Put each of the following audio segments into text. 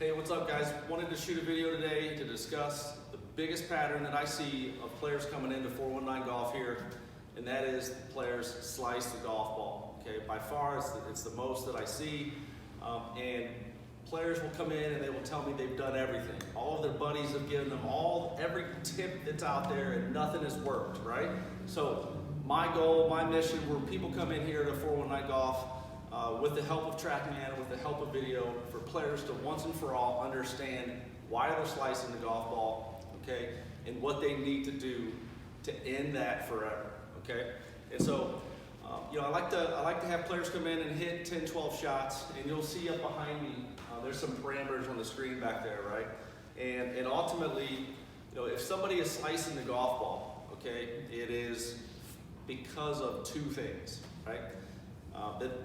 Hey, what's up guys? Wanted to shoot a video today to discuss the biggest pattern that I see of players coming into 419 golf here, and that is players slice the golf ball. Okay, by far it's the most that I see, and players will come in and they will tell me they've done everything. All of their buddies have given them every tip that's out there and nothing has worked, right? So my goal, my mission, where people come in here to 419 golf, with the help of TrackMan, with the help of video, for players to once and for all understand why they're slicing the golf ball, okay, and what they need to do to end that forever, okay? And so, I like to have players come in and hit 10, 12 shots, and you'll see up behind me, there's some parameters on the screen back there, right? And ultimately, if somebody is slicing the golf ball, okay, it is because of two things, right?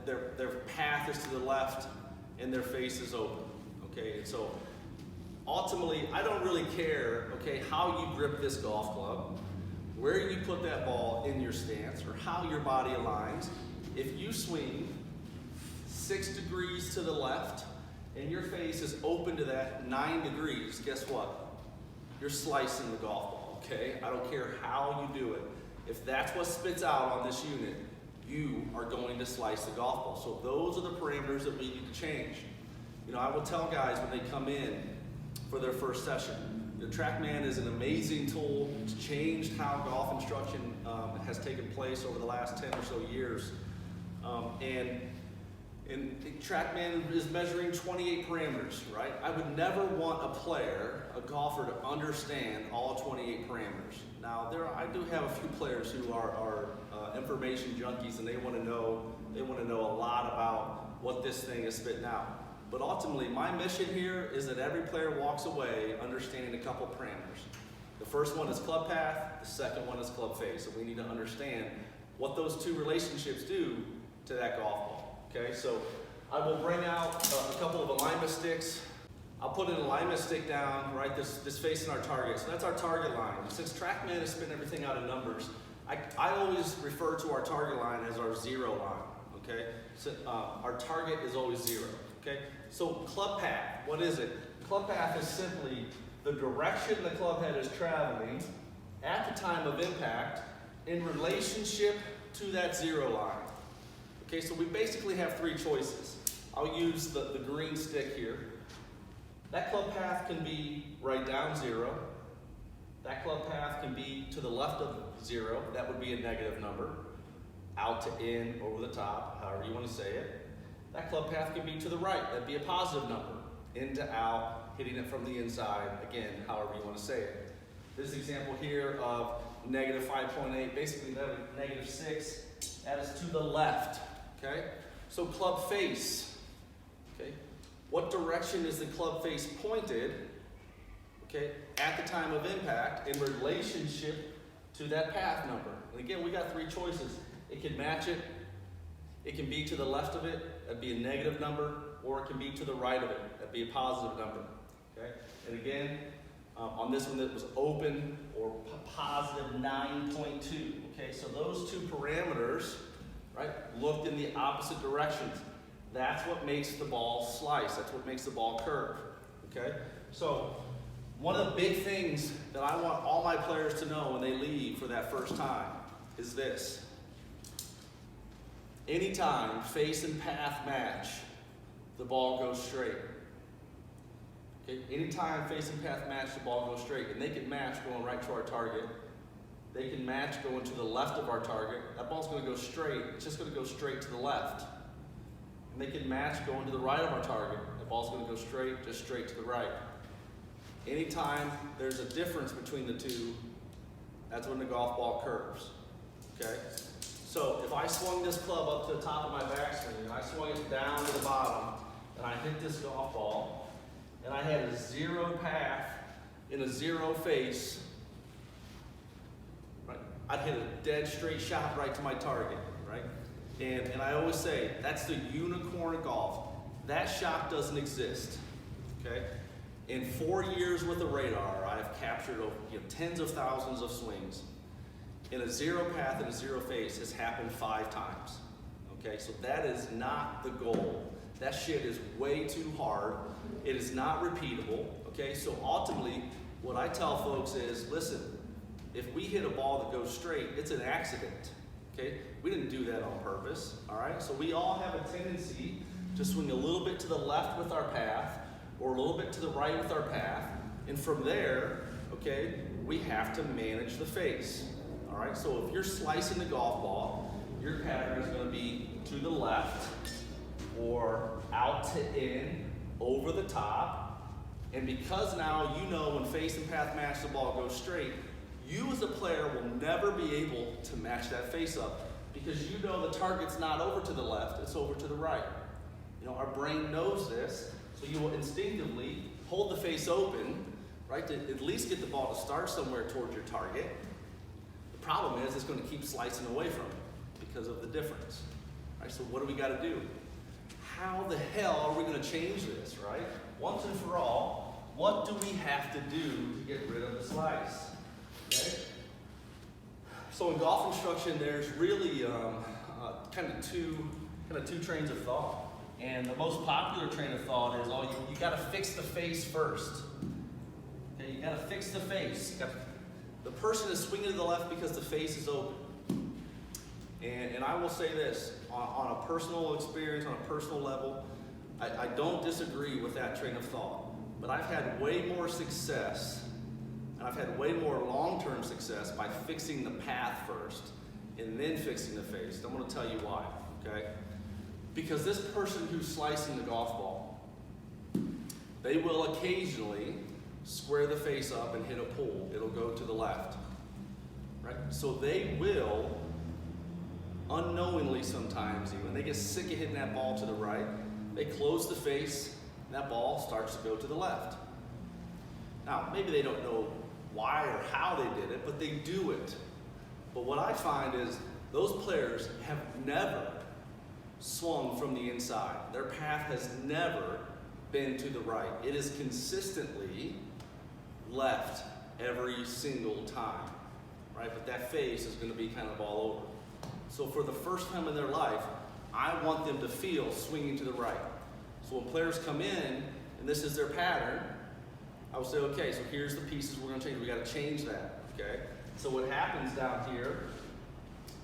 Their path is to the left and their face is open, okay? And so ultimately, I don't really care, okay, how you grip this golf club, where you put that ball in your stance, or how your body aligns. If you swing 6 degrees to the left and your face is open to that 9 degrees, guess what? You're slicing the golf ball, okay? I don't care how you do it. If that's what spits out on this unit, you are going to slice the golf ball. So those are the parameters that we need to change. I will tell guys when they come in for their first session, the TrackMan is an amazing tool. It's changed how golf instruction has taken place over the last 10 or so years. And TrackMan is measuring 28 parameters, right? I would never want a golfer, to understand all 28 parameters. Now, I do have a few players who are information junkies, and they want to know a lot about what this thing is spitting out. But ultimately, my mission here is that every player walks away understanding a couple parameters. The first one is club path, the second one is club face, and we need to understand what those two relationships do to that golf ball. Okay, so I will bring out a couple of alignment sticks. I'll put an alignment stick down, right, this facing our target. So that's our target line. Since TrackMan is spitting everything out in numbers, I always refer to our target line as our zero line, okay? So our target is always zero, okay? So club path, what is it? Club path is simply the direction the club head is traveling at the time of impact in relationship to that zero line. Okay, so we basically have three choices. I'll use the green stick here. That club path can be right down zero. That club path can be to the left of zero. That would be a negative number. Out to in, over the top, however you want to say it. That club path can be to the right. That'd be a positive number. In to out, hitting it from the inside. Again, however you want to say it. This example here of negative 5.8, basically negative 6, that is to the left. Okay? So club face. Okay? What direction is the club face pointed, okay, at the time of impact in relationship to that path number? And again, we got three choices. It can match it, it can be to the left of it, that'd be a negative number, or it can be to the right of it, that'd be a positive number. Okay? And again, on this one that was open or positive 9.2. Okay, so those two parameters, right, looked in the opposite directions. That's what makes the ball slice. That's what makes the ball curve. Okay? So one of the big things that I want all my players to know when they leave for that first time is this. Anytime face and path match, the ball goes straight. Okay? Anytime face and path match, the ball goes straight. And they can match going right to our target. They can match going to the left of our target. That ball's going to go straight. It's just going to go straight to the left. And they can match going to the right of our target. The ball's going to go straight, just straight to the right. Anytime there's a difference between the two, that's when the golf ball curves. Okay? So if I swung this club up to the top of my backswing, and I swung it down to the bottom, and I hit this golf ball, and I had a zero path in a zero face, right? I'd hit a dead straight shot right to my target, right? And I always say, that's the unicorn of golf. That shot doesn't exist, okay? In 4 years with a radar, I have captured tens of thousands of swings. In a zero path and a zero face has happened 5 times, okay? So that is not the goal. That shit is way too hard. It is not repeatable, okay? So ultimately, what I tell folks is, listen, if we hit a ball that goes straight, it's an accident, okay? We didn't do that on purpose, all right? So we all have a tendency to swing a little bit to the left with our path, or a little bit to the right with our path, and from there, okay, we have to manage the face, all right? So if you're slicing the golf ball, your pattern is gonna be to the left, or out to in, over the top, and because now you know when face and path match the ball goes straight, you as a player will never be able to match that face up because you know the target's not over to the left, it's over to the right. You know, our brain knows this, so you will instinctively hold the face open, right, to at least get the ball to start somewhere towards your target. The problem is it's going to keep slicing away from it because of the difference. Right, so what do we got to do? How the hell are we going to change this, right? Once and for all, what do we have to do to get rid of the slice? Okay? So in golf instruction, there's really kind of two trains of thought. And the most popular train of thought is, oh, you got to fix the face first. Okay, you got to fix the face. The person is swinging to the left because the face is open. And I will say this, on a personal experience, on a personal level, I don't disagree with that train of thought. But I've had way more success, and I've had way more long-term success by fixing the path first and then fixing the face. I'm going to tell you why, okay? Because this person who's slicing the golf ball, they will occasionally square the face up and hit a pull. It'll go to the left, right? So they will, unknowingly sometimes even, they get sick of hitting that ball to the right, they close the face, and that ball starts to go to the left. Now, maybe they don't know why or how they did it, but they do it. But what I find is those players have never swung from the inside. Their path has never been to the right. It is consistently left every single time, right? But that face is going to be kind of all over. So for the first time in their life, I want them to feel swinging to the right. So when players come in, and this is their pattern, I will say, okay, so here's the pieces we're going to change. We got to change that, okay? So what happens down here,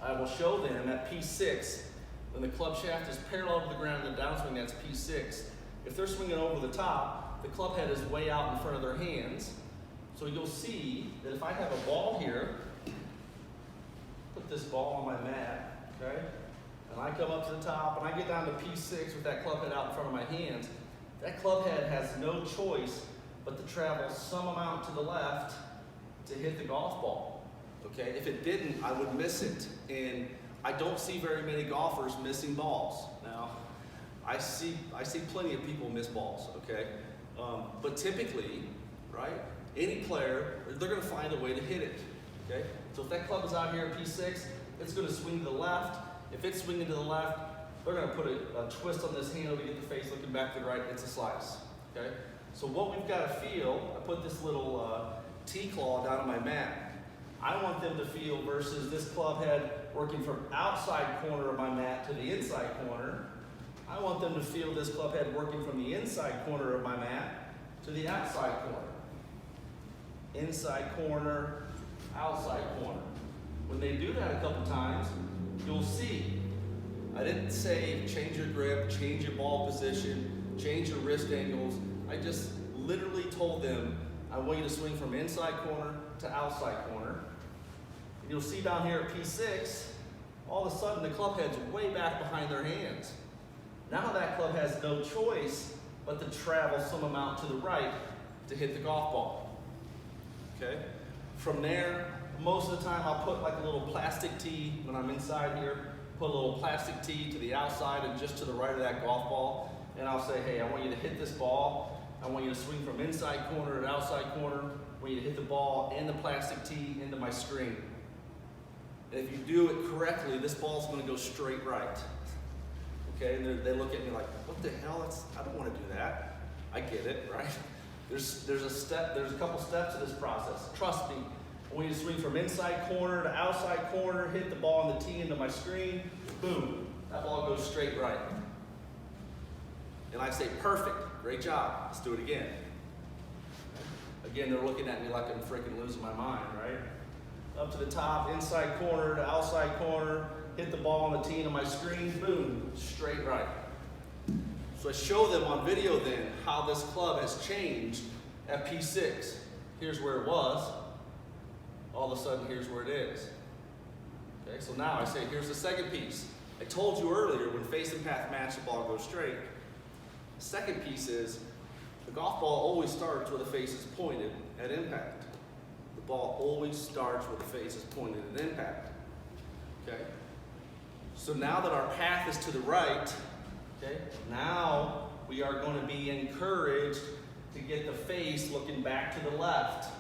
I will show them at P6, when the club shaft is parallel to the ground in the downswing, that's P6. If they're swinging over the top, the club head is way out in front of their hands. So you'll see that if I have a ball here, put this ball on my mat, okay? And I come up to the top and I get down to P6 with that club head out in front of my hands. That club head has no choice but to travel some amount to the left to hit the golf ball, okay? If it didn't, I would miss it. And I don't see very many golfers missing balls. Now, I see plenty of people miss balls, okay? But typically, right, any player, they're gonna find a way to hit it, okay? So if that club is out here at P6, it's gonna swing to the left. If it's swinging to the left, they're gonna put a twist on this handle to get the face looking back to the right, it's a slice, okay? So what we've gotta feel, I put this little T-claw down on my mat. I want them to feel versus this club head working from outside corner of my mat to the inside corner. I want them to feel this club head working from the inside corner of my mat to the outside corner. Inside corner, outside corner. When they do that a couple times, you'll see. I didn't say change your grip, change your ball position, change your wrist angles. I just literally told them, I want you to swing from inside corner to outside corner. And you'll see down here at P6, all of a sudden the club head's way back behind their hands. Now that club has no choice but to travel some amount to the right to hit the golf ball, okay? From there, most of the time I'll put like a little plastic tee when I'm inside here, put a little plastic tee to the outside and just to the right of that golf ball, and I'll say, hey, I want you to hit this ball. I want you to swing from inside corner to outside corner. I want you to hit the ball and the plastic tee into my screen. And if you do it correctly, this ball's gonna go straight right. Okay, and they look at me like, what the hell, I don't wanna do that. I get it, right? There's a couple steps to this process. Trust me, I want you to swing from inside corner to outside corner, hit the ball on the tee into my screen, boom, that ball goes straight right. And I say, perfect, great job, let's do it again. Again, they're looking at me like I'm freaking losing my mind, right? Up to the top, inside corner to outside corner, hit the ball on the tee on my screen, boom, straight right. So I show them on video then how this club has changed at P6. Here's where it was. All of a sudden, here's where it is. Okay, so now I say, here's the second piece. I told you earlier, when face and path match, the ball goes straight. The second piece is, the golf ball always starts where the face is pointed at impact. The ball always starts where the face is pointed at impact. Okay? So now that our path is to the right, okay, now we are going to be encouraged to get the face looking back to the left.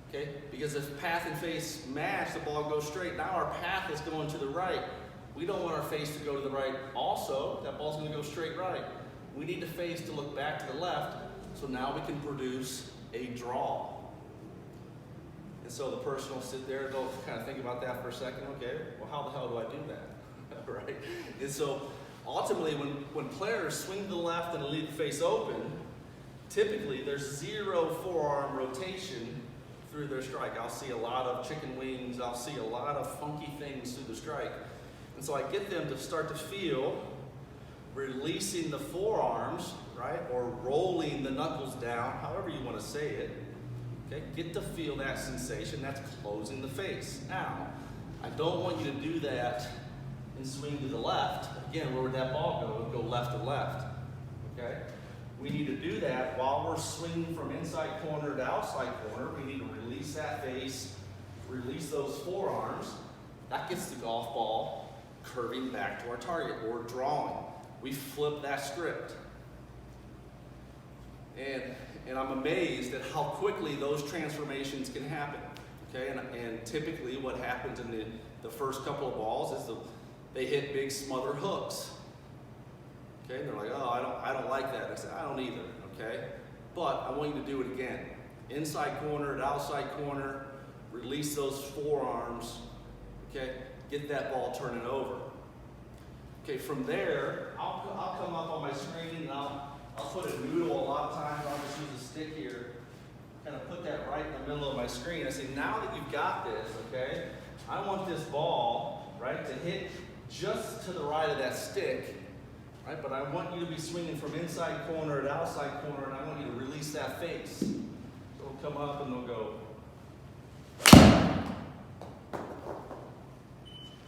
Okay? Because if path and face match, the ball goes straight. Now our path is going to the right. We don't want our face to go to the right also. That ball's going to go straight right. We need the face to look back to the left, so now we can produce a draw. And so the person will sit there and they'll kind of think about that for a second. Okay, well, how the hell do I do that? Right? And so ultimately, when players swing to the left and leave the face open, typically there's zero forearm rotation through their strike. I'll see a lot of chicken wings. I'll see a lot of funky things through the strike. And so I get them to start to feel releasing the forearms, right? Or rolling the knuckles down, however you want to say it. Okay, get to feel that sensation. That's closing the face. Now, I don't want you to do that and swing to the left. Again, where would that ball go? It would go left to left. Okay? We need to do that while we're swinging from inside corner to outside corner. We need to release that face, release those forearms. That gets the golf ball curving back to our target or drawing. We flip that script. And I'm amazed at how quickly those transformations can happen. Okay, and typically what happens in the first couple of balls is they hit big smother hooks. Okay, and they're like, oh, I don't like that. I said, I don't either, okay? But I want you to do it again. Inside corner to outside corner, release those forearms, okay? Get that ball turning over. Okay, from there, I'll come up on my screen and I'll put a noodle. A lot of times I'll just use a stick here, kind of put that right in the middle of my screen. I say, now that you've got this, okay, I want this ball, right, to hit just to the right of that stick, right, but I want you to be swinging from inside corner to outside corner, and I want you to release that face. So it'll come up and they'll go.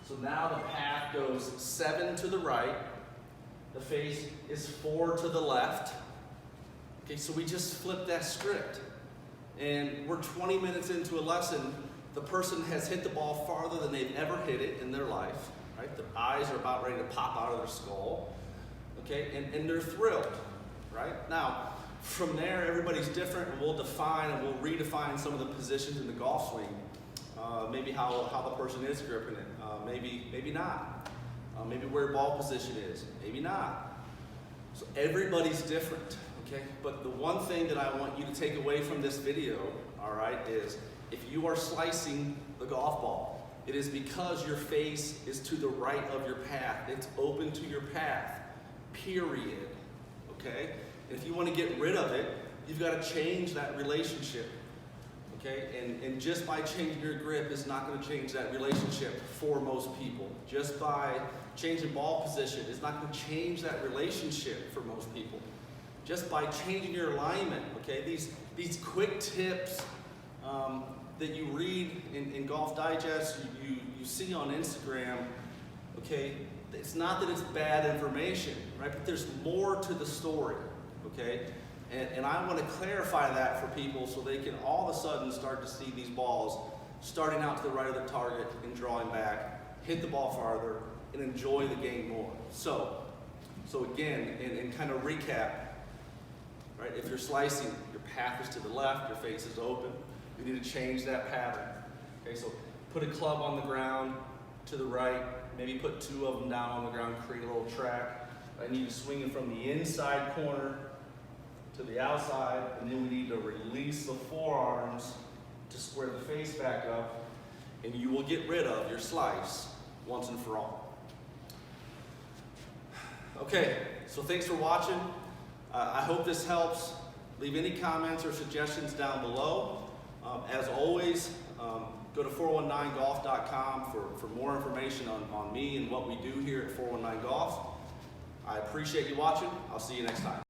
So now the path goes 7 to the right. The face is 4 to the left. Okay, so we just flip that script. And we're 20 minutes into a lesson. The person has hit the ball farther than they've ever hit it in their life. Right? Their eyes are about ready to pop out of their skull. Okay, and they're thrilled. Right? Now, from there, everybody's different, and we'll define and we'll redefine some of the positions in the golf swing. Maybe how the person is gripping it. Maybe not. Maybe where ball position is. Maybe not. So everybody's different, okay? But the one thing that I want you to take away from this video, all right, is if you are slicing the golf ball, it is because your face is to the right of your path. It's open to your path, period, okay? And if you want to get rid of it, you've got to change that relationship. Okay? And just by changing your grip is not going to change that relationship for most people. Just by changing ball position is not going to change that relationship for most people. Just by changing your alignment, okay? These quick tips that you read in Golf Digest, you see on Instagram, okay? It's not that it's bad information, right? But there's more to the story, okay? And I want to clarify that for people so they can all of a sudden start to see these balls starting out to the right of the target and drawing back, hit the ball farther, and enjoy the game more. So again, and kind of recap, right? If you're slicing, your path is to the left, your face is open. You need to change that pattern. Okay, so put a club on the ground to the right, maybe put 2 of them down on the ground, create a little track. I need to swing it from the inside corner to the outside, and then we need to release the forearms to square the face back up, and you will get rid of your slice once and for all. Okay, so thanks for watching. I hope this helps. Leave any comments or suggestions down below. As always, go to 419golf.com for more information on me and what we do here at 419 Golf. I appreciate you watching. I'll see you next time.